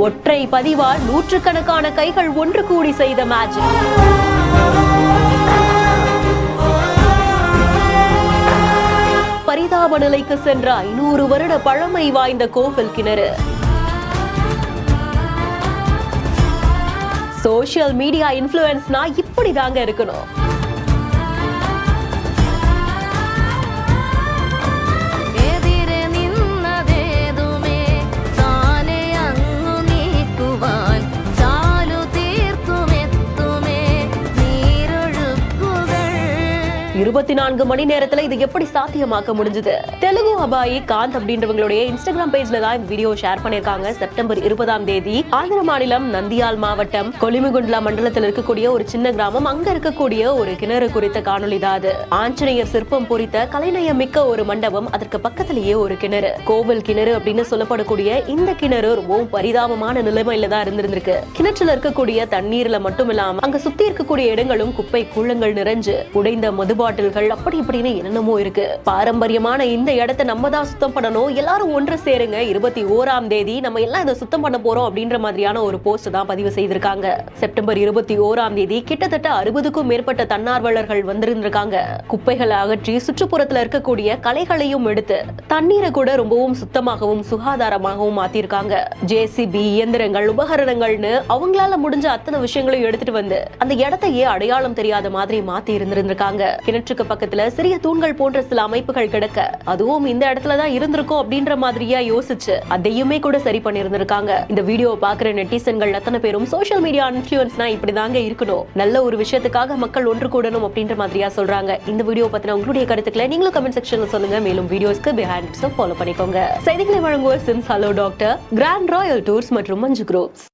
ஒற்றை பதிவால் நூற்றுக்கணக்கான கைகள் ஒன்று கூடி செய்த மேஜிக். பரிதாப நிலைக்கு சென்ற 500 வருட பழமை வாய்ந்த கோவில் கிணறு. சோசியல் மீடியா இன்ஃப்ளூயன்ஸ்னா இப்படிதாங்க இருக்கணும். இருபத்தி 4 மணி நேரத்துல இது எப்படி சாத்தியமாக்க முடிஞ்சது? தெலுங்கு அபாயி காந்த் அப்படின்றவங்களுடைய இன்ஸ்டாகிராம் பேஜ்ல தான் இந்த வீடியோ ஷேர் பண்ணிருக்காங்க. செப்டம்பர் 20ஆம் தேதி ஆந்திர மாநிலம் நந்தியால் மாவட்டம் கொலிமிகுண்ட்லா மண்டலத்தில் இருக்கக்கூடிய ஒரு சின்ன கிராமம், அங்க இருக்கக்கூடிய ஒரு கிணறு குறித்த காணொலி தான் அது. ஆஞ்சநேயர் சிற்பம் பொறித்த கலைநயம் மிக்க ஒரு மண்டபம், அதற்கு பக்கத்திலேயே ஒரு கிணறு. கோவில் கிணறு அப்படின்னு சொல்லப்படக்கூடிய இந்த கிணறு ரொம்பவும் பரிதாபமான நிலைமையில தான் இருந்திருக்கு. கிணற்றுல இருக்கக்கூடிய தண்ணீர்ல மட்டும் இல்லாம அங்க சுத்தி இருக்கக்கூடிய இடங்களும் குப்பை கூழங்கள் நிறைஞ்சு உடைந்த மது பாட்டில்கள் அப்படி இப்படின்னு என்னென்னமோ இருக்கு. பாரம்பரியமான இந்த இடத்தை நம்ம தான் சுத்தம் பண்ணணும், எல்லாரும் ஒன்று சேருங்க, 21ஆம் தேதி நம்ம எல்லாம் இதை சுத்தம் பண்ண போறோம் அப்படின்ற மாதிரியான ஒரு போஸ்ட் தான் பதிவு செய்திருக்காங்க. செப்டம்பர் 21ஆம் தேதி கிட்டத்தட்ட 60க்கும் மேற்பட்ட தன்னார்வலர்கள் வந்திருந்திருக்காங்க. குப்பைகளை அகற்றி சுற்றுப்புறத்துல இருக்கக்கூடிய களைகளையும் எடுத்து தண்ணீரை கூட ரொம்பவும் சுத்தமாகவும் சுகாதாரமாகவும் மாத்திருக்காங்க. ஜேசிபி இயந்திரங்கள் உபகரணங்கள்னு அவங்களால முடிஞ்ச அத்தனை விஷயங்களையும் எடுத்துட்டு வந்து அந்த இடத்தையே அடையாளம் தெரியாத மாதிரி மாத்தி இருந்திருக்காங்க. கிணற்றுக்கு பக்கத்துல சிறிய தூண்கள் போன்ற சில அமைப்புகள் கிடக்க, அதுவும் இந்த இடத்துல தான் இருந்திருக்கும் அப்படின்ற மாதிரியா யோசிச்சு அதையுமே கூட சரி பண்ணி இருந்திருக்காங்க. இந்த வீடியோ பாக்குற நெட்டிசன்கள் அத்தனை பேரும் சோசியல் மீடியா இன்ஃப்ளூயன்ஸ்னா இப்படிதாங்க இருக்கணும், நல்ல ஒரு விஷயத்துக்காக மக்கள் ஒன்று கூடணும் அப்படின்ற மாதிரியா சொல்றாங்க. இந்த வீடியோ பத்தின உங்களுடைய கருத்துக்களை நீங்களும் கமெண்ட் செக்ஷன்ல சொல்லுங்க. மேலும் வீடியோஸ்க்கு பிஹைண்ட் ஃபாலோ பண்ணிக்கோங்க. செய்திகளை வழங்குவோர் SIMS hello doctor, grand royal tours மற்றும் மஞ்சு குரூப்ஸ்.